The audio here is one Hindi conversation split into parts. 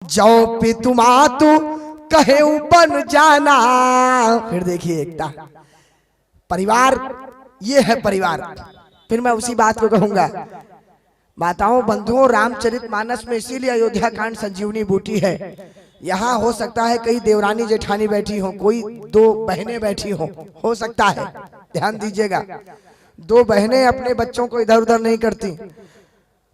जो पितुमातु कहे बन जाना। फिर देखिए एकता, परिवार ये है परिवार। फिर मैं उसी बात को कहूंगा, माताओं बंधुओं, रामचरितमानस में इसीलिए अयोध्या कांड संजीवनी बूटी है। यहाँ हो सकता है कई देवरानी जेठानी बैठी हो, कोई दो बहनें बैठी हो सकता है। ध्यान दीजिएगा, दो बहनें अपने बच्चों को इधर उधर नहीं करती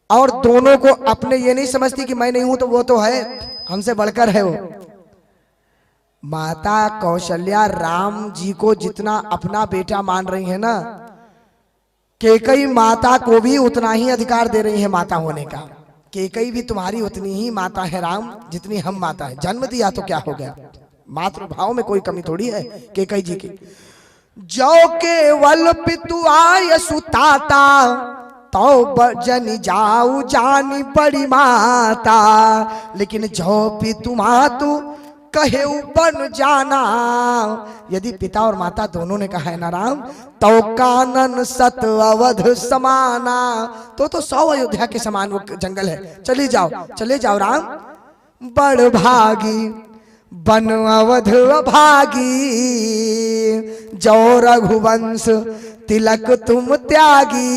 और दोनों को अपने ये नहीं समझती कि मैं नहीं हूं तो वो तो है, हमसे बढ़कर है वो। माता कौशल्या राम जी को जितना अपना बेटा मान रही है ना, कैकेयी माता को भी उतना ही अधिकार दे रही है माता होने का। कैकेयी भी तुम्हारी उतनी ही माता है राम जितनी हम माता है। जन्म दिया तो क्या हो गया, मातृभाव में कोई कमी थोड़ी है कैकेयी जी की। जो केवल पितु आय सुताता तो जन जाऊ जानी बड़ी माता। लेकिन जो पितु मातु कहे बन जाना, यदि पिता और माता दोनों ने कहा है ना राम, तो कानन सत अवध समाना। तो 100 अयोध्या के समान वो जंगल है। चले जाओ राम, बड़ भागी बन अवध भागी। जो रघुवंश तिलक तुम त्यागी।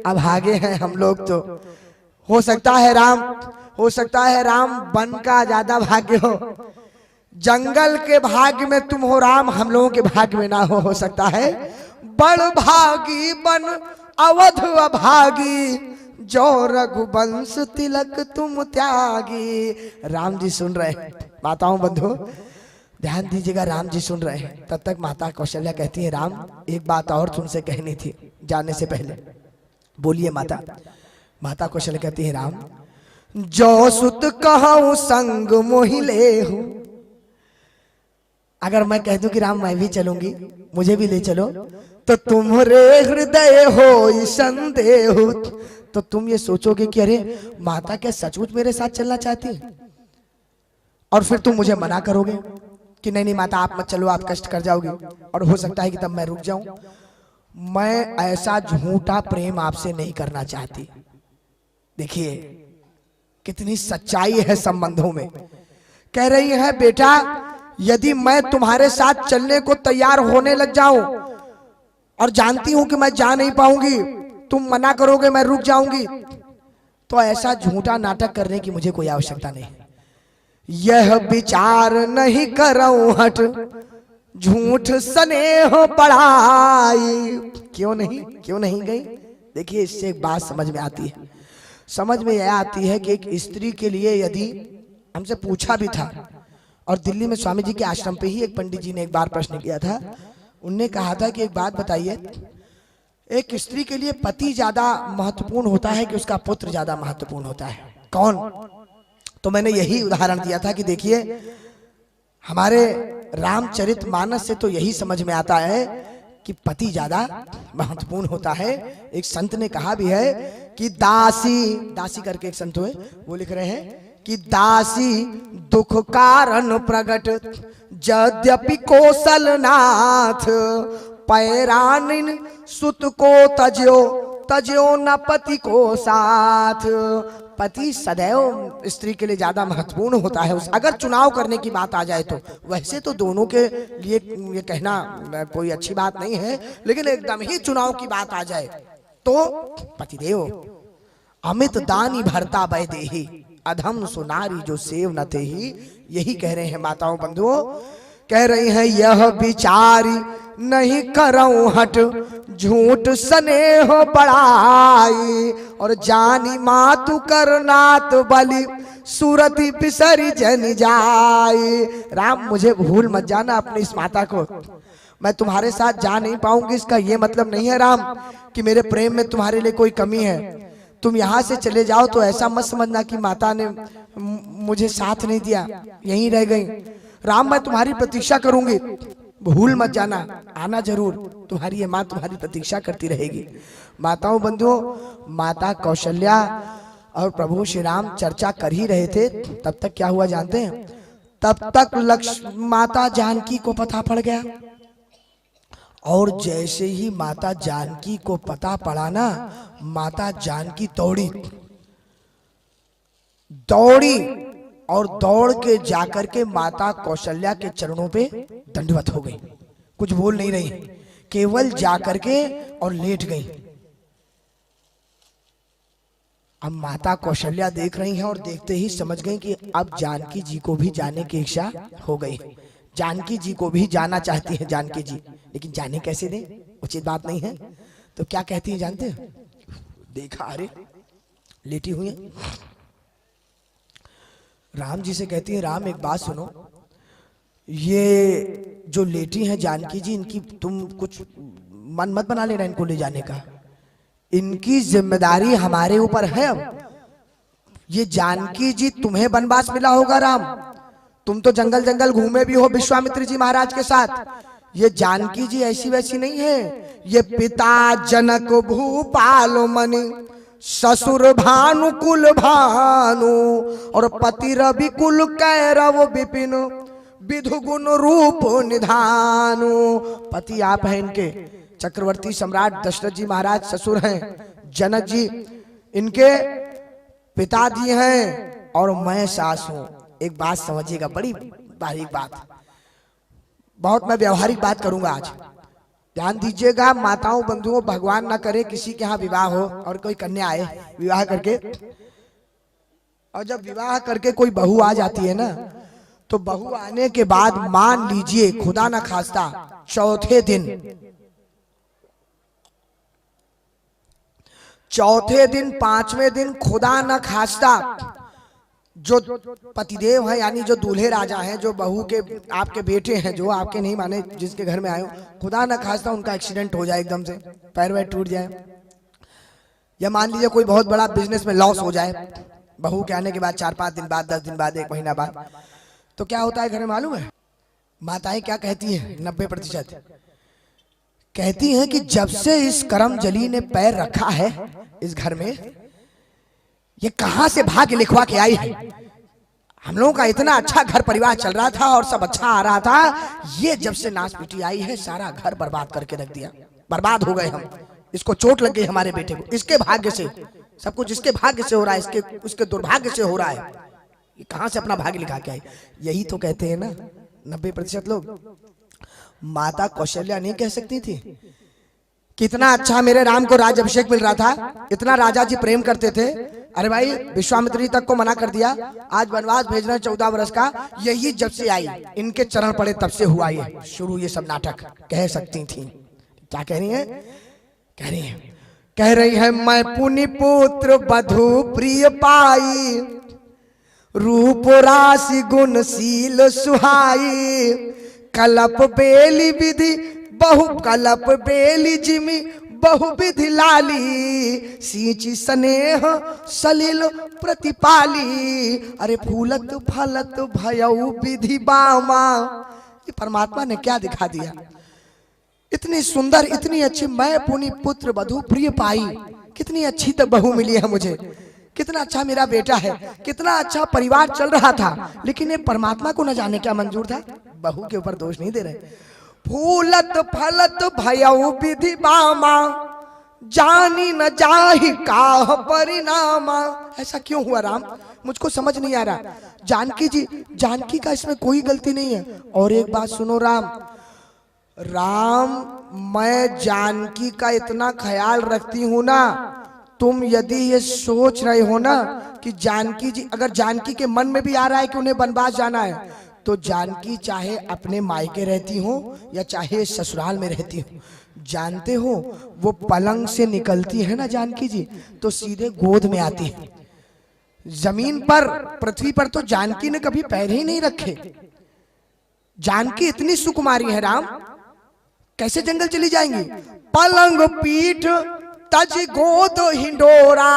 अभागे हैं हम लोग तो हो सकता है राम वन का ज्यादा भाग्य हो, जंगल के भाग्य में तुम हो राम, हम लोगों के भाग्य में ना हो सकता है। बड़ भागी बन अवध अभागी, जो रघुवंश तिलक तुम त्यागी। राम जी सुन रहे हैं, माताओं बंधु ध्यान दीजिएगा, राम जी सुन रहे हैं। तब तक माता कौशल्या कहती है, राम एक बात और तुमसे कहनी थी जाने से पहले। बोलिए माता। माता कौशल्या कहती है, राम जो सुत कहूं संग मोहि लेहु। अगर मैं कह दूं कि राम मैं भी चलूंगी, मुझे भी ले चलो, तो तुम्हारे हृदय हो संदेह। तो तुम ये सोचोगे कि अरे माता क्या सचमुच मेरे साथ चलना चाहती है, और फिर तुम मुझे मना करोगे कि नहीं माता आप मत चलो, आप कष्ट कर जाओगी, और हो सकता है कि तब मैं रुक जाऊं। मैं ऐसा झूठा प्रेम आपसे नहीं करना चाहती। देखिए कितनी सच्चाई है संबंधों में। कह रही है, बेटा यदि मैं तुम्हारे साथ चलने को तैयार होने लग जाऊं और जानती हूं कि मैं जा नहीं पाऊंगी, तुम मना करोगे, मैं रुक जाऊंगी, तो ऐसा झूठा नाटक करने की मुझे कोई आवश्यकता नहीं। यह विचार नहीं करऊं हट, झूठ स्नेह पढ़ाई। क्यों नहीं गई? देखिए इससे एक बात समझ में आती है। समझ में यह आती है कि एक स्त्री के लिए, यदि हमसे पूछा भी था, और दिल्ली में स्वामी जी के आश्रम पे ही एक पंडित जी ने एक बार प्रश्न किया था। उनने कहा था कि एक बात बताइए, एक स्त्री के लिए पति ज्यादा महत्वपूर्ण होता है कि उसका पुत्र ज्यादा महत्वपूर्ण होता है? कौन? तो मैंने यही उदाहरण दिया था कि देखिए हमारे रामचरितमानस से तो यही समझ में आता है कि पति ज्यादा महत्वपूर्ण होता है। एक संत ने कहा भी है कि दासी करके एक संत हुए, वो लिख रहे हैं कि दासी दुख कारण प्रगट, यद्यपि कौशलनाथ। पैरानिन सुत को तज्यो न पति को साथ। पति सदैव स्त्री के लिए ज्यादा महत्वपूर्ण होता है। अगर चुनाव करने की बात आ जाए तो, वैसे तो दोनों के लिए ये कहना कोई अच्छी बात नहीं है, लेकिन एकदम ही चुनाव की बात आ जाए तो पतिदेव। अमित दानी भरता वै देहि, अधम सुनारी जो सेव न तेहि। यही कह रहे हैं माताओं बंधुओं। कह रही हैं, यह विचारी नहीं करऊं हट, झूठ स्नेह बढ़ाई। और जानी मातु करनात बलि, सूरति पिसरी जन जाई। राम मुझे भूल मत जाना अपनी इस माता को। मैं तुम्हारे साथ जा नहीं पाऊंगी, इसका ये मतलब नहीं है राम कि मेरे प्रेम में तुम्हारे लिए कोई कमी है। तुम यहाँ से चले जाओ तो ऐसा मत समझना कि माता ने मुझे साथ नहीं दिया, यहीं रह गई। राम मैं तुम्हारी प्रतीक्षा करूंगी, भूल मत जाना, आना जरूर। तुम्हारी ये माँ तुम्हारी प्रतीक्षा करती रहेगी। माताओं बंधुओं, माता कौशल्या और प्रभु श्री राम चर्चा कर ही रहे थे। तब तक क्या हुआ जानते हैं? तब तक माता जानकी को पता पड़ गया, और जैसे ही माता जानकी को पता पड़ा ना, माता जानकी दौड़ी दौड़ी और दौड़ के जाकर के माता कौशल्या के चरणों पे दंडवत हो गई। कुछ बोल नहीं रही, केवल जाकर के और लेट गई। अब माता कौशल्या देख रही हैं और देखते ही समझ गई कि अब जानकी जी को भी जाने की इच्छा हो गई। जानकी जी को भी जाना चाहती है जानकी जी, लेकिन जाने कैसे दें, उचित बात नहीं है। तो क्या कहती है जानते हैं? देखा, अरे लेटी हुई है, राम जी से कहती है, राम एक बात सुनो, ये जो लेटी हैं जानकी जी, इनकी तुम कुछ मन मत बना लेना इनको ले जाने का, इनकी जिम्मेदारी हमारे ऊपर है। अब ये जानकी जी तुम्हें वनवास मिला होगा राम, तुम तो जंगल जंगल घूमे भी हो विश्वामित्र जी महाराज के साथ। ये जानकी जी ऐसी वैसी नहीं है, ये पिता जनक भूपाल मणि, ससुर भानु कुल भानु, और पति रवि कुल कैरव विपिन, विधु गुण रूप निधानु। पति आप हैं इनके, चक्रवर्ती सम्राट दशरथ जी महाराज ससुर हैं, जनक जी इनके पिताजी हैं, और मैं सास हूं। एक बात समझिएगा, बड़ी बारीक बात, बहुत मैं व्यवहारिक बात करूंगा आज, ध्यान दीजिएगा। माताओं बंधुओं, भगवान ना करे किसी के यहाँ विवाह हो और कोई कन्या आए विवाह करके, और जब विवाह करके कोई बहू आ जाती है ना, तो बहू आने के बाद मान लीजिए खुदा ना खास्ता चौथे दिन पांचवें दिन खुदा न खास्ता जो पतिदेव है, यानी जो दूल्हे राजा हैं, जो बहू के आपके बेटे हैं, जो आपके नहीं माने जिसके घर में आए हो, खुदा न खास्ता उनका एक्सीडेंट हो जाए, एकदम से पैर वैर टूट जाए, या मान लीजिए कोई बहुत बड़ा बिजनेस में लॉस हो जाए बहू के आने के बाद, 4-5 दिन बाद, 10 दिन बाद, 1 महीना बाद, तो क्या होता है घर में मालूम है? माताएं क्या कहती हैं? 90% कहती हैं कि जब से इस करमजली ने पैर रखा है इस घर में, ये कहां से भाग्य लिखवा के आई है। हम लोगों का इतना अच्छा घर परिवार चल रहा था और सब अच्छा आ रहा था, ये जब से नाच पीटी आई है सारा घर बर्बाद करके रख दिया, बर्बाद हो गए हम, इसको चोट लग गई हमारे बेटे को, इसके भाग्य से सब कुछ, इसके भाग्य से हो रहा है, इसके उसके दुर्भाग्य से हो रहा है, ये कहां से अपना भाग्य लिखा के आई। यही तो कहते हैं ना 90% लोग। माता कौशल्या नहीं कह सकती थी कितना अच्छा मेरे राम को राज अभिषेक मिल रहा था, इतना राजा जी प्रेम करते थे, अरे भाई विश्वामित्र जी तक को मना कर दिया, आज वनवास भेजना 14 वर्ष का, यही जब से आई इनके चरण पड़े तब से हुआ ये शुरू, ये सब नाटक कह सकती थी। क्या कह रही है? कह रही है मैं पुनि पुत्र बधु प्रिय पाई, रूप राशि गुणशील सुहाई, कलप बेली विधि बहु कलप बेली जिमी बहु विधि लाली, सींची स्नेह सलिल प्रतिपाली, अरे फूलत फलत भयउ विधि बामा। ये परमात्मा ने क्या दिखा दिया, इतनी सुंदर इतनी अच्छी, मैं पुनि पुत्र बधु प्रिय पाई, कितनी अच्छी तो बहू मिली है मुझे, कितना अच्छा मेरा बेटा है, कितना अच्छा परिवार चल रहा था, लेकिन ये परमात्मा को न जाने क्या मंजूर था। बहू के ऊपर दोष नहीं दे रहे। फूलत फलत भयउ विधि बामा, जानी न जाहि काह परिणामा। ऐसा क्यों हुआ राम, मुझको समझ नहीं आ रहा। जानकी जी, जानकी का इसमें कोई गलती नहीं है। और एक बात सुनो राम, मैं जानकी का इतना ख्याल रखती हूं ना, तुम यदि ये सोच रहे हो ना कि जानकी जी, अगर जानकी के मन में भी आ रहा है कि उन्हें वनवास जाना है, तो जानकी चाहे अपने मायके रहती हो या चाहे ससुराल में रहती हो, जानते हो वो पलंग से निकलती है ना जानकी जी, तो सीधे गोद में आती है। जमीन पर, पृथ्वी पर तो जानकी ने कभी पैर ही नहीं रखे। जानकी इतनी सुकुमारी है राम, कैसे जंगल चली जाएंगी? पलंग पीठ तज गोद हिंडोरा,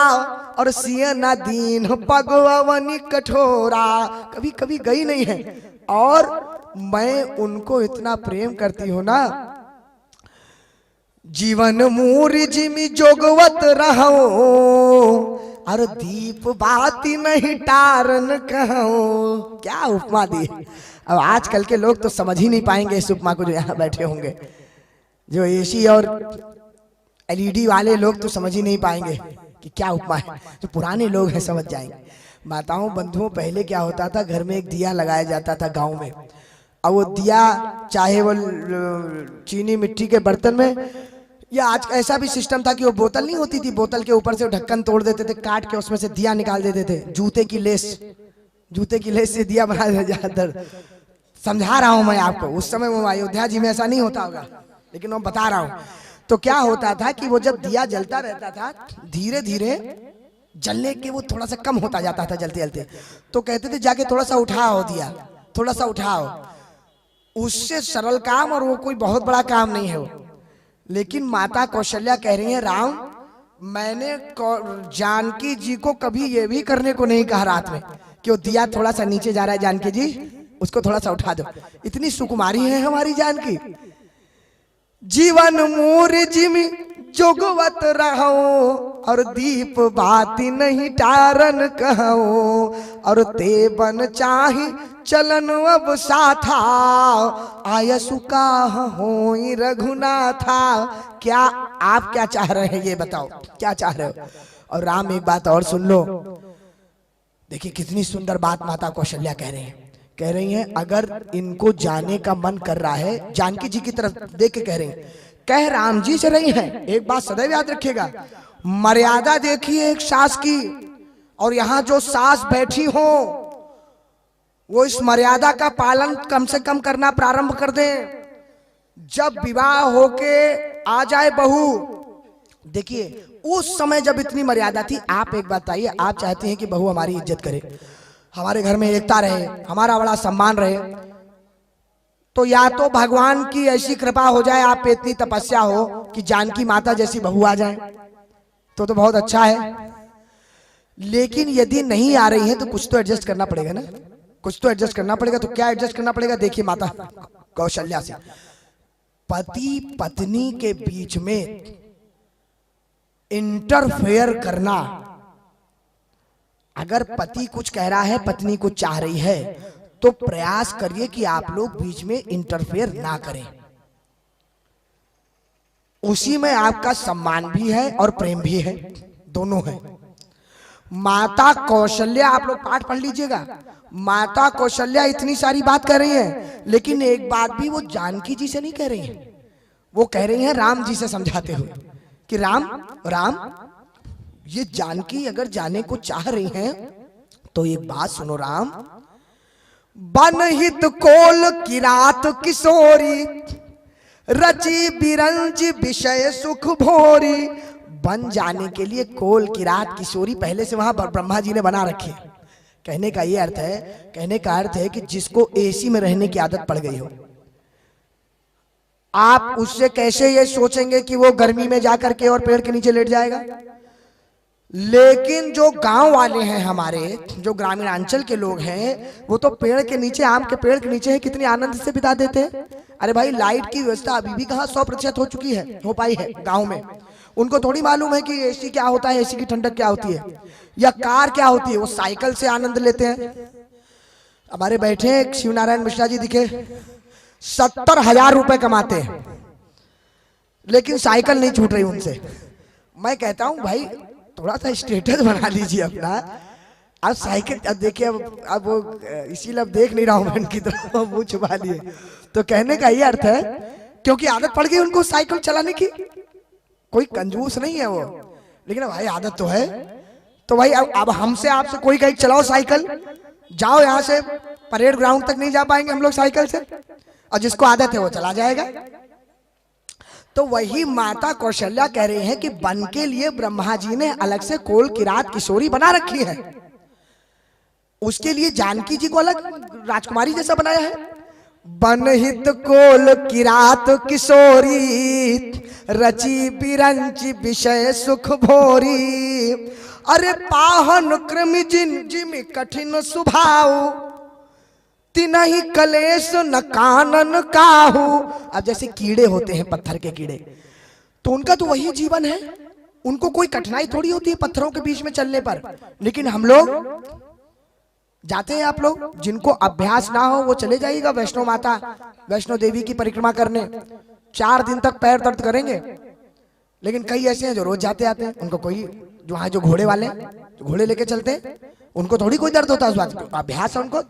और सियना दीन पगवनी कठोरा। कभी कभी गई नहीं है। और मैं उनको इतना प्रेम करती हूं ना, जीवन मूरी जिमी जोगवत रहो, और दीप बाती नहीं टारन कहो। क्या उपमा दी। अब आजकल के लोग तो समझ ही नहीं पाएंगे इस उपमा को, जो यहाँ बैठे होंगे, जो एसी और एलईडी वाले लोग तो समझ ही नहीं पाएंगे कि क्या उपमा है। जो पुराने लोग हैं समझ जाएंगे। माताओं बंधुओं, पहले क्या होता था, घर में एक दिया लगाया जाता था गांव में। अब वो दिया चाहे वो चीनी मिट्टी के बर्तन में, या आज ऐसा भी सिस्टम था कि वो बोतल नहीं होती थी, बोतल के ऊपर से ढक्कन तोड़ देते थे, काट के उसमें से दिया निकाल देते थे, जूते की लेस से दिया बनाया जाता। समझा रहा हूं मैं आपको, उस समय वो अयोध्या जी में ऐसा नहीं होता होगा, लेकिन मैं बता रहा हूं। तो क्या होता था कि वो जब दिया जलता रहता था, धीरे धीरे जलने के वो थोड़ा सा कम होता जाता था जलते जलते, तो कहते थे जाके थोड़ा सा उठाओ दिया, थोड़ा सा उठाओ। उससे सरल काम, और वो कोई बहुत बड़ा काम नहीं है वो। लेकिन माता कौशल्या कह रही है, राम मैंने जानकी जी को कभी ये भी करने को नहीं कहा रात में कि वो दिया थोड़ा सा नीचे जा रहा है, जानकी जी उसको थोड़ा सा उठा दो। इतनी सुकुमारी है हमारी जानकी। जीवन मूर जिमी जोगवत रहो, और दीप बाती नहीं टारन कहो, और ते बन चाही चलन अब साथा, आयसु का होई रघुनाथा। क्या आप क्या चाह रहे हैं, ये बताओ क्या चाह रहे हो। और राम एक बात और सुन लो, देखिए कितनी सुंदर बात माता कौशल्या कह रही हैं। कह रही हैं अगर इनको जाने का मन कर रहा है, जानकी जी की तरफ देख के कह रही हैं, कह राम जी से रही हैं। एक बात सदैव याद रखिएगा, मर्यादा देखिए एक सास की, और यहां जो सास बैठी हो वो इस मर्यादा का पालन कम से कम करना प्रारंभ कर दें। जब विवाह होके आ जाए बहू, देखिए उस समय जब इतनी मर्यादा थी, आप एक बात आइए, आप चाहते हैं कि बहू हमारी इज्जत करे, हमारे घर में एकता रहे, हमारा बड़ा सम्मान रहे, तो या तो भगवान की ऐसी कृपा हो जाए, आप पे इतनी तपस्या हो कि जानकी माता जैसी बहू आ जाए, तो बहुत अच्छा है। लेकिन यदि नहीं आ रही है तो कुछ तो एडजस्ट करना पड़ेगा ना, कुछ तो एडजस्ट करना पड़ेगा। तो क्या एडजस्ट करना पड़ेगा, देखिए माता कौशल्या से, पति पत्नी के बीच में इंटरफेयर करना। अगर पति कुछ कह रहा है, पत्नी कुछ चाह रही है, तो प्रयास करिए कि आप लोग बीच में इंटरफेयर ना करें। उसी में आपका सम्मान भी है और प्रेम भी है, दोनों है। माता कौशल्या, आप लोग पाठ पढ़ लीजिएगा, माता कौशल्या इतनी सारी बात कर रही है, लेकिन एक बात भी वो जानकी जी से नहीं कह रही है, वो कह रही है राम जी से समझाते हुए कि राम ये जानकी अगर जाने को चाह रही हैं तो एक बात सुनो राम, बनहित कोल किरात किशोरी, रची बिरंज विषय सुख भोरी। बन जाने के लिए कोल किरात किशोरी पहले से वहां ब्रह्मा जी ने बना रखी है। कहने का ये अर्थ है, कहने का अर्थ है कि जिसको एसी में रहने की आदत पड़ गई हो, आप उससे कैसे ये सोचेंगे कि वो गर्मी में जाकर के और पेड़ के नीचे लेट जाएगा। लेकिन जो गांव वाले हैं हमारे, जो ग्रामीणांचल के लोग हैं, वो तो पेड़ के नीचे, आम के पेड़ के नीचे है, कितने आनंद से बिता देते हैं। अरे भाई लाइट की व्यवस्था अभी भी कहाँ 100% हो चुकी है, हो पाई है गांव में। उनको थोड़ी मालूम है कि एसी क्या होता है, एसी की ठंडक क्या होती है, या कार क्या होती है। वो साइकिल से आनंद लेते हैं। हमारे बैठे एक शिवनारायण मिश्रा जी दिखे, 70,000 रुपए कमाते हैं, लेकिन साइकिल नहीं छूट रही उनसे। मैं कहता हूं भाई थोड़ा सा स्टेटस बना लीजिए अपना। अब साइकिल, अब देखिए, अब वो इसीलिए अब देख नहीं रहा हूं मैं उनकी तरफ, मुंह छुपा लिए। तो कहने का ये अर्थ है, क्योंकि आदत पड़ गई उनको साइकिल चलाने की। कोई कंजूस नहीं है वो, लेकिन भाई आदत तो है। तो भाई अब हमसे आपसे कोई कहीं चलाओ साइकिल, जाओ यहाँ से परेड ग्राउंड तक नहीं जा पाएंगे हम लोग साइकिल से, और जिसको आदत है वो चला जाएगा। तो वही माता कौशल्या कह रही हैं कि बन के लिए ब्रह्मा जी ने अलग से कोल किरात किशोरी बना रखी है, उसके लिए जानकी जी को अलग राजकुमारी जैसा बनाया है। बनहित कोल किरात किशोरी, रची बिरंची विषय सुख भोरी। अरे पाहन क्रम जिन जिम कठिन स्वभाव, तिनहि कलेश न कानन काहू। अब जैसे कीड़े होते हैं, पत्थर के कीड़े, तो उनका तो वही जीवन है, उनको कोई कठिनाई थोड़ी होती है पत्थरों के बीच में चलने पर। लेकिन हम लोग जाते हैं, आप लोग जिनको अभ्यास ना हो वो चले जाइएगा वैष्णो माता, वैष्णो देवी की परिक्रमा करने, 4 दिन तक पैर दर्द करेंगे। लेकिन कई ऐसे हैं जो रोज जाते आते हैं, उनको कोई जो वहां जो घोड़े वाले जो घोड़े लेके चलते हैं, उनको थोड़ी कोई दर्द होता है उस बात का, अभ्यास है उनको।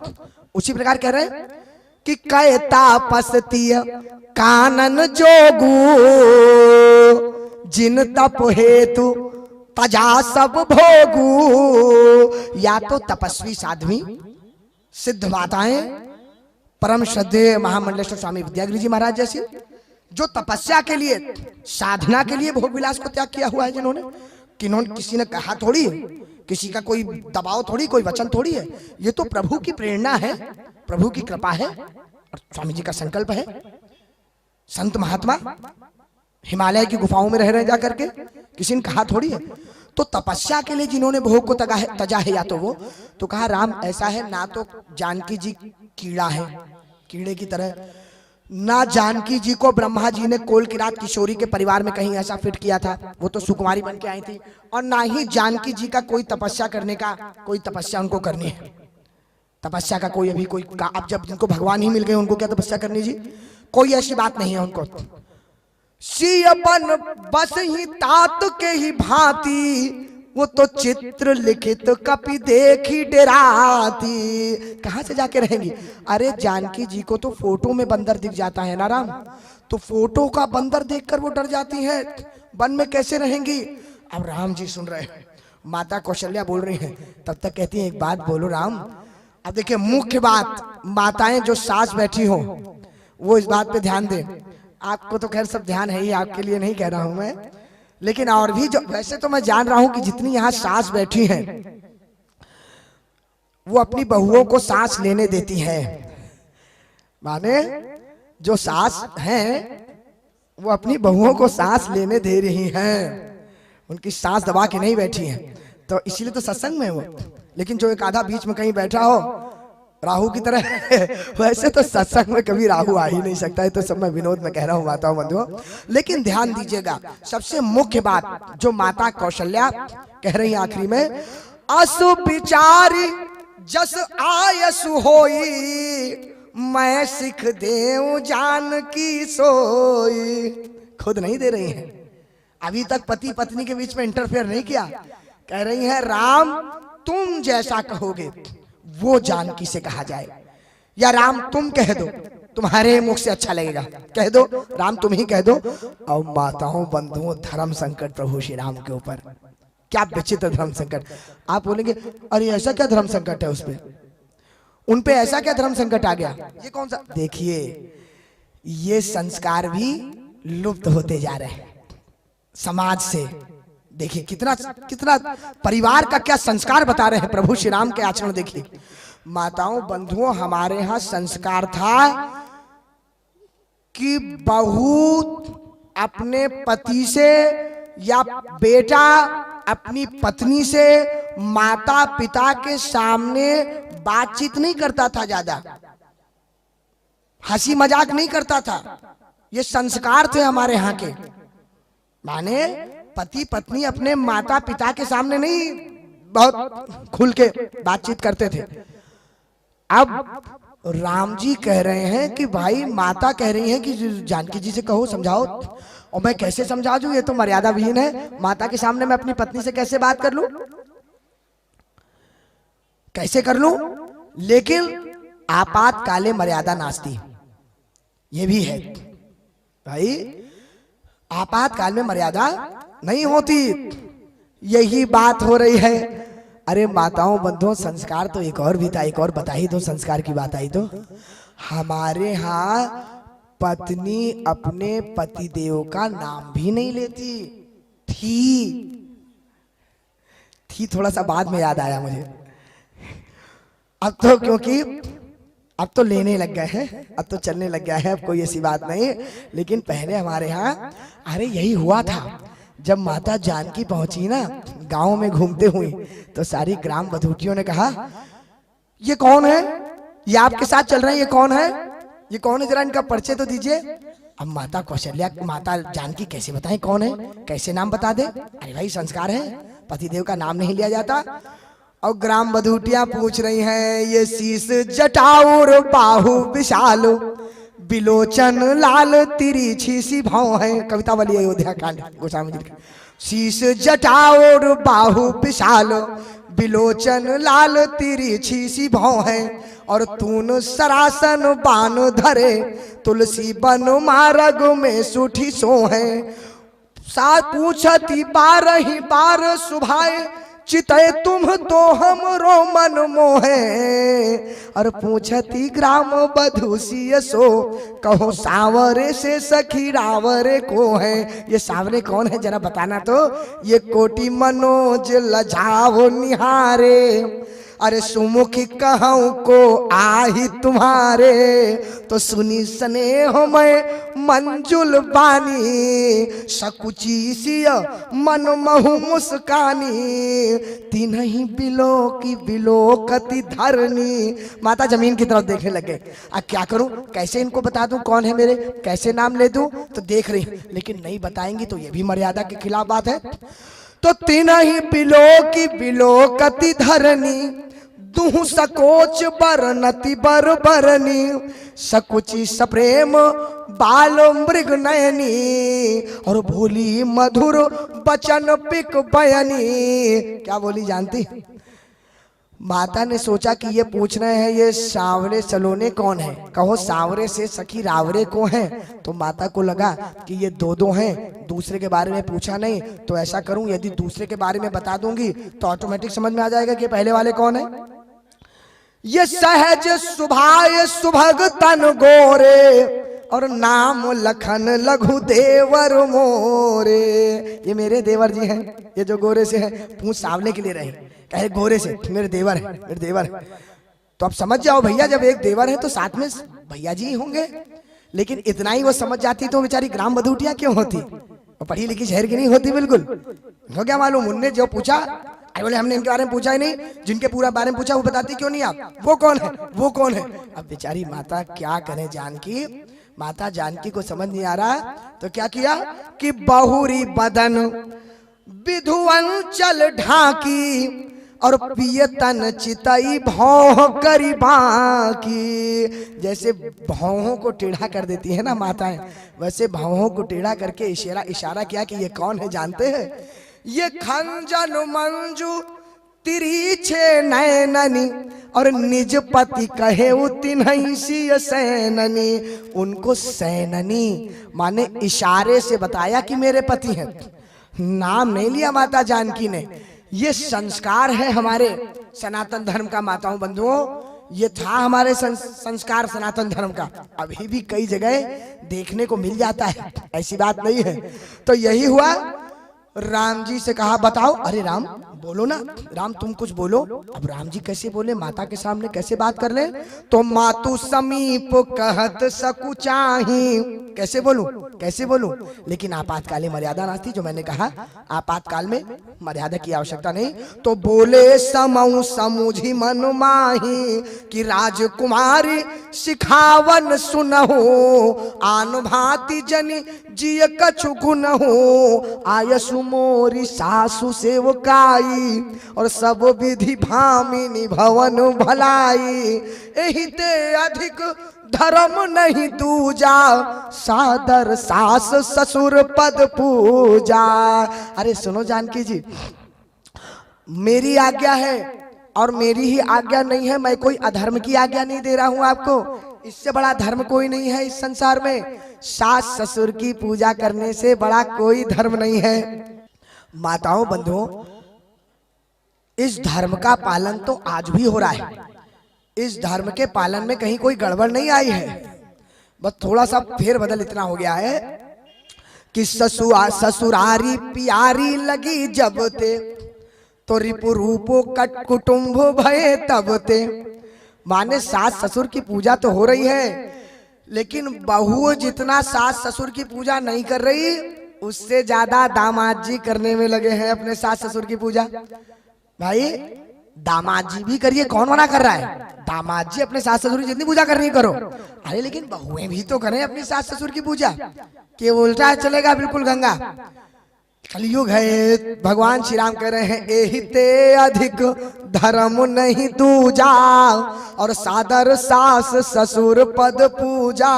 उसी प्रकार कह रहे हैं कि कय तापस्ती कानन जोगू जिन तप हेतु तजा सब भोगू। या तो तपस्वी साध्वी सिद्ध माताएं, परम श्रद्धेय महामंडलेश्वर स्वामी विद्यागिरी जी महाराज जैसी, जो तपस्या के लिए, साधना के लिए भोग विलास को त्याग किया हुआ है, जिन्होंने किसी ने कहा थोड़ी, किसी का कोई दबाव थोड़ी, कोई वचन थोड़ी है, ये तो प्रभु की प्रेरणा है, प्रभु की कृपा है और स्वामी जी का संकल्प है। संत महात्मा हिमालय की गुफाओं में रह रहे जा करके, किसी ने कहा थोड़ी है। तो तपस्या के लिए जिन्होंने भोग को तजा है, या तो वो तो कहा राम ऐसा है, ना तो जानकी जी कीड़ा है, कीड़े की तरह, ना जानकी जी को ब्रह्मा जी ने कोल की रात किशोरी के परिवार में कहीं ऐसा फिट किया था, वो तो सुकुमारी बन के आई थी, और ना ही जानकी जी का कोई तपस्या करने का, कोई तपस्या उनको करनी है। तपस्या का कोई अभी कोई, अब जब जिनको भगवान ही मिल गए उनको क्या तपस्या करनी जी, कोई ऐसी बात नहीं है उनको। सियपन बस ही तात के ही भांति, वो तो चित्र लिखित कपि देखी डराती। कहां से जाके रहेंगी? अरे जानकी जी को तो फोटो में बंदर दिख जाता है ना राम, तो फोटो का बंदर देखकर वो डर जाती है, वन में कैसे रहेंगी? अब राम जी सुन रहे हैं, माता कौशल्या बोल रही हैं, तब तक कहती है एक बात बोलो राम। अब देखिए मुख्य बात, माताएं जो सास बैठी हो वो इस बात पे ध्यान दें। आपको तो खैर सब ध्यान है ही, आपके लिए नहीं कह रहा हूं मैं, लेकिन और भी जो, वैसे तो मैं जान रहा हूं कि जितनी यहां सास बैठी हैं वो अपनी बहुओं को सांस लेने देती है। माने जो सास हैं वो अपनी बहुओं को सांस लेने दे रही हैं, उनकी सांस दबा के नहीं बैठी हैं, तो इसीलिए तो सत्संग में वो। लेकिन जो एक आधा बीच में कहीं बैठा हो राहु की तरह वैसे तो सत्संग में कभी राहु आ ही नहीं सकता है, तो सब मैं विनोद में कह रहा हूँ माताओं बंधुओं। लेकिन ध्यान दीजिएगा, सबसे मुख्य बात जो माता कौशल्या कह रही है आखिरी में, असु विचारी जस आयसु होई, मैं सिख देऊं जान की सोई। खुद नहीं दे रही है, अभी तक पति पत्नी के बीच में इंटरफेयर नहीं किया, कह रही है राम तुम जैसा कहोगे वो जानकी से कहा जाए, या राम तुम कह दो, तुम्हारे मुख से अच्छा लगेगा, कह दो राम तुम ही कह दो। और माताओं बंधुओं, धर्म संकट प्रभु श्री राम के ऊपर, क्या विचित्र धर्म संकट। आप बोलेंगे अरे ऐसा क्या धर्म संकट है उस पे, उन पे ऐसा क्या धर्म संकट आ गया, ये कौन सा? देखिए ये संस्कार भी लुप्त होते जा रहे हैं समाज से। देखिए कितना कितना परिवार का क्या संस्कार बता रहे हैं प्रभु श्री राम के आचरण। देखिए माताओं बंधुओं, हमारे यहाँ संस्कार था कि बहू अपने पति से या बेटा अपनी पत्नी से माता पिता के सामने बातचीत नहीं करता था, ज्यादा हंसी मजाक नहीं करता था। ये संस्कार थे हमारे यहाँ के, माने पति पत्नी अपने माता पिता के सामने नहीं बहुत खुल के बातचीत करते थे। अब राम जी कह रहे हैं कि भाई माता कह रही है कि जानकी जी से कहो, समझाओ, और मैं कैसे समझा दूं, ये तो मर्यादा विहीन है, माता के सामने मैं अपनी पत्नी से कैसे बात कर लूं, कैसे कर लूं? लेकिन आपातकाले मर्यादा नास्ती, ये भी है भाई, आपातकाल में मर्यादा नहीं होती, यही बात हो रही है। अरे माताओं बंधुओं, संस्कार तो एक और भी था, एक और बता ही दो, संस्कार की बात आई तो हमारे यहाँ पत्नी अपने पतिदेव का नाम भी नहीं लेती थी, थोड़ा सा बाद में याद आया मुझे, अब तो क्योंकि अब तो लेने लग गए हैं, अब तो चलने लग गया है, अब कोई ऐसी बात नहीं। लेकिन पहले हमारे यहाँ अरे यही हुआ था, जब माता जानकी पहुंची ना गांव में घूमते हुए, तो सारी ग्राम बधूटियों ने कहा ये कौन है, ये आपके साथ चल रहे हैं, ये कौन है, ये कौन है, जरा इनका परिचय तो दीजिए। अब माता कौशल्या, माता जानकी कैसे बताएं कौन है, कैसे नाम बता दे? अरे भाई संस्कार है, पतिदेव का नाम नहीं लिया जाता। और ग्राम बधूटियां पूछ रही हैं, ये शीश जटाउर बाहु विशाल, बिलोचन लाल तिरछी सी भाव है, कविता वाली अयोध्या कांड गोस्वामी जी का। शीश जटाउर बाहु विशाल, बिलोचन लाल तिरछी सी भौं है, और तून सरासन बान धरे, तुलसी बन मार्ग में सूठी सो है। साथ पूछती बारही बार सुभाए, चितय तुम तो हमरो मन मोहे। और पूछती ग्राम बधू सिय सो, कहो सावरे से सखी रावरे को है। ये सावरे कौन है जरा बताना तो। ये कोटि मनोज लजाओ निहारे, अरे सुमुखी कहूँ को आही तुम्हारे। तो सुनी स्नेह में मंजुल बानी, सकुची सिय मन महु मुस्कानी। तीनही बिलो की बिलोकति धरनी। माता जमीन की तरफ देखने लगे। अब क्या करूं, कैसे इनको बता दूं कौन है मेरे, कैसे नाम ले दूं। तो देख रही, लेकिन नहीं बताएंगी तो ये भी मर्यादा के खिलाफ बात है। तो तीनही बिलो की बिलोकति धरनी, दुहु सकोच बरनति बर बरनी। सकुची सप्रेम बाल मृग नयनी, और भोली मधुर बचन पिक बयनी। क्या बोली जानती? माता ने सोचा कि ये पूछ रहे हैं ये सावरे सलोने कौन है, कहो सावरे से सखी रावरे को हैं। तो माता को लगा कि ये दो हैं, दूसरे के बारे में पूछा नहीं। तो ऐसा करूं, यदि दूसरे के बारे में बता दूंगी तो ऑटोमेटिक समझ में आ जाएगा कि पहले वाले कौन है। ये सहज सुभाय सुभग तन गोरे, और नाम लखन लघु देवर मोरे। ये मेरे देवर जी हैं, ये जो गोरे से हैं, पूछ सावले के लिए रहे, कहे गोरे से मेरे देवर है, मेरे देवर है। तो अब समझ जाओ भैया, जब एक देवर है तो साथ में भैया जी होंगे। लेकिन इतना ही वो समझ जाती तो बेचारी ग्राम बधूटिया क्यों होती, वो पढ़ी लिखी शहर की नहीं होती बिल्कुल। हो क्या मालूम, उनने जो पूछा, अरे बोले हमने इनके बारे में पूछा ही नहीं, जिनके पूरा बारे में पूछा वो बताती क्यों नहीं आप, वो कौन है, वो कौन है। अब बेचारी माता क्या करे, जानकी माता जानकी को समझ नहीं आ रहा। तो क्या किया कि बहुरी बदन विधुवन चल ढाकी, और पियतन चितई भौं करी बाकी। जैसे भौहों को टेढ़ा कर देती है ना माताएं, वैसे भौहों को टेढ़ा करके इशारा किया कि ये कौन है जानते हैं। ये खंजन मंजू तिरछे नैननी, और निज पति कहे तिन्हई सिय सैननी। उनको सैननी माने इशारे से बताया कि मेरे पति हैं, नाम नहीं लिया माता जानकी ने। ये संस्कार है हमारे सनातन धर्म का माताओं बंधुओं, ये था हमारे संस्कार सनातन धर्म का। अभी भी कई जगह देखने को मिल जाता है, ऐसी बात नहीं है। तो यही हुआ, राम जी से कहा बताओ। अरे राम बोलो ना, राम तुम कुछ बोलो। अब राम जी कैसे बोले, माता के सामने कैसे बात कर ले। तो मातु समीप कहत सकुचाही, कैसे बोलूं, कैसे बोलूं। लेकिन आपातकालीन मर्यादा ना थी, जो मैंने कहा आपातकाल में मर्यादा की आवश्यकता नहीं। तो बोले समऊ समुझी मन माही, कि राजकुमारी सिखावन सुनहो, आन भांति जनि जिय कछु गुनहो। आयसु मोरी सासु सेवकाई, और सब विधि भामिनी भवन भलाई। एहि ते अधिक धर्म नहीं दूजा, सादर सास ससुर पद पूजा। अरे सुनो जानकी जी, मेरी आज्ञा है और मेरी ही आज्ञा नहीं है, मैं कोई अधर्म की आज्ञा नहीं दे रहा हूं आपको। इससे बड़ा धर्म कोई नहीं है इस संसार में। सास ससुर की पूजा करने से बड़ा कोई धर्म नहीं है। माताओं बंधुओं, इस धर्म का पालन तो आज भी हो रहा है। इस धर्म के पालन में कहीं कोई गड़बड़ नहीं आई है, बस थोड़ा सा फेर बदल इतना हो गया है कि ससुरारी प्यारी लगी जब ते, तो रिपु रूपो कट कुटुंब भये तब ते। माने सास ससुर की पूजा तो हो रही है, लेकिन बहू जितना सास ससुर की पूजा नहीं कर रही, उससे ज्यादा दामाद जी करने में लगे हैं अपने सास ससुर की पूजा। भाई दामाद जी भी करिए, कौन मना कर रहा है। दामाद जी अपने सास ससुर की जितनी पूजा करनी करो, अरे लेकिन बहुएं भी तो करें अपनी सास ससुर की पूजा। कि उल्टा चलेगा बिल्कुल गंगा। कलयुग है, भगवान श्री राम कह रहे हैं एहि ते अधिक धर्म नहीं दूजा, और सादर सास ससुर पद पूजा।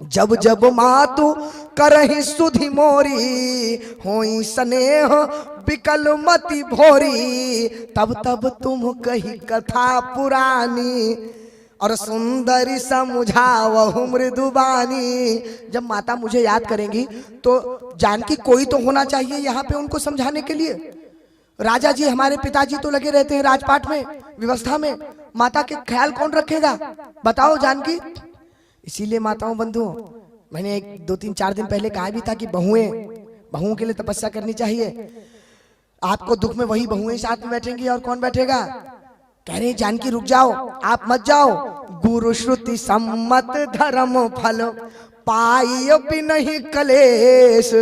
जब जब मातु करही सुधि मोरी, होई स्नेह बिकल मति भोरी, तब तब तुम कही कथा पुरानी, और सुंदरी समझावहु मृदुबानी। जब माता मुझे याद करेंगी तो जानकी कोई तो होना चाहिए यहाँ पे उनको समझाने के लिए। राजा जी हमारे पिताजी तो लगे रहते हैं राजपाट में, व्यवस्था में, माता के ख्याल कौन रखेगा बताओ जानकी। इसीलिए माताओं बंधुओं, मैंने 1 2 3 4 दिन पहले कहा भी था कि बहुओं के लिए तपस्या करनी चाहिए। आपको दुख में वही बहुएं साथ में बैठेंगी और कौन बैठेगा। कह रहे जानकी रुक जाओ, आप मत जाओ, गुरु श्रुति सम्मत धर्म फल पाई भी नहीं कलेश,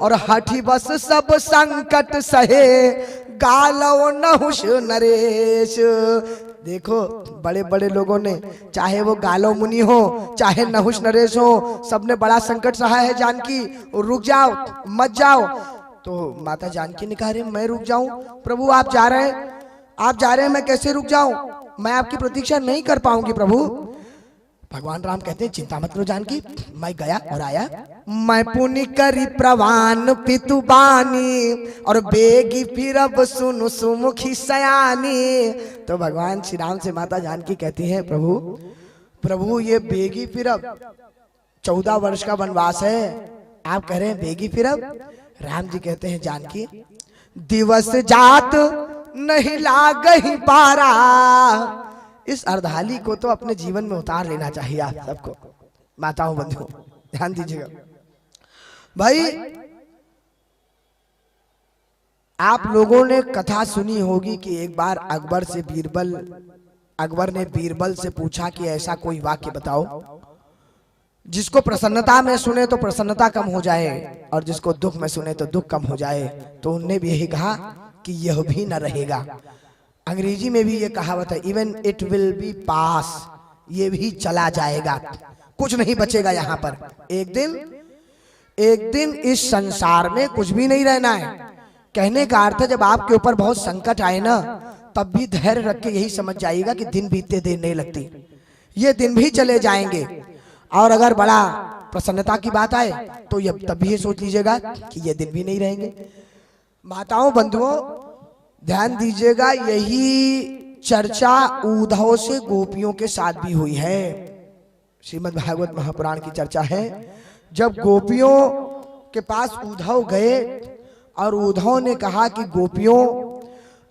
और हठी बस सब संकट सहे गालो नहुष नरेश। देखो बड़े बड़े लोगों ने, चाहे वो गालो मुनि हो चाहे नहुष नरेश हो, सबने बड़ा संकट सहा है। जानकी रुक जाओ, मत जाओ। तो माता जानकी ने कहा रे मैं रुक जाऊं, प्रभु आप जा रहे हैं, मैं कैसे रुक जाऊं, मैं आपकी प्रतीक्षा नहीं कर पाऊंगी प्रभु। भगवान राम कहते हैं चिंता मत करो जानकी, मैं गया और आया। मैं पुनि करी प्रवान पितु बानी, और बेगी फिर अब सुनु सुमुखी सयानी। तो भगवान श्री राम से माता जानकी कहती है प्रभु ये बेगी फिर अब 14 वर्ष का वनवास है, आप कह रहे हैं बेगी फिर अब। राम जी कहते हैं जानकी दिवस जात नहीं लागही पारा, इस अर्धाली को तो अपने जीवन में उतार लेना चाहिए आप सबको। माताओं बंधुओं ध्यान दीजिएगा भाई, आप लोगों ने कथा सुनी होगी कि एक बार अकबर ने बीरबल से पूछा कि ऐसा कोई वाक्य बताओ जिसको प्रसन्नता में सुने तो प्रसन्नता कम हो जाए और जिसको दुख में सुने तो दुख कम हो जाए। तो उनने भी यही कहा कि यह भी न रहेगा। अंग्रेजी में भी ये कहावत है, इवन इट विल बी पास, ये भी चला जाएगा, कुछ नहीं बचेगा यहाँ पर। एक दिन इस संसार में कुछ भी नहीं रहना है। कहने का अर्थ है जब आपके ऊपर बहुत संकट आए ना, तब भी धैर्य रख के यही समझ जाइएगा कि दिन बीतते देर नहीं लगती, ये दिन भी चले जाएंगे। और अगर बड़ा प्रसन्नता की बात आए तो ये तब भी ये सोच लीजिएगा कि ये दिन भी नहीं रहेंगे। माताओं बंधुओं ध्यान दीजिएगा, यही चर्चा उद्धव से गोपियों के साथ भी हुई है। श्रीमद् भागवत महापुराण की चर्चा है, जब गोपियों के पास उद्धव गए और उद्धव ने कहा कि गोपियों,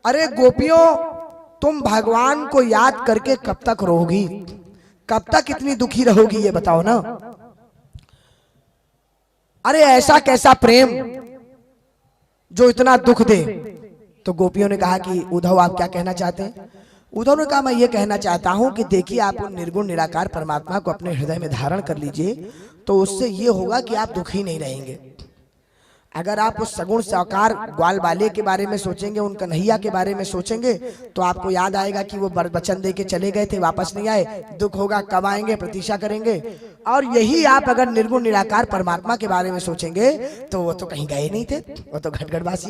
अरे गोपियों तुम भगवान को याद करके कब तक रोगी, कब तक इतनी दुखी रहोगी ये बताओ ना। अरे ऐसा कैसा प्रेम जो इतना दुख दे। तो गोपियों ने कहा कि उद्धव आप क्या कहना चाहते हैं। उद्धव ने कहा मैं ये कहना चाहता हूं कि देखिए आप उन निर्गुण निराकार परमात्मा को अपने हृदय में धारण कर लीजिए, तो उससे ये होगा कि आप दुखी नहीं रहेंगे। अगर आप उस सगुण साकार ग्वाल बाले के बारे में सोचेंगे, उन कन्हैया के बारे में सोचेंगे, तो आपको याद आएगा कि वो वचन दे के चले गए थे, वापस नहीं आए, दुख होगा, कब आएंगे, प्रतीक्षा करेंगे। और यही आप अगर निर्गुण निराकार परमात्मा के बारे में सोचेंगे तो वो तो कहीं गए नहीं थे, वो तो घटघटवासी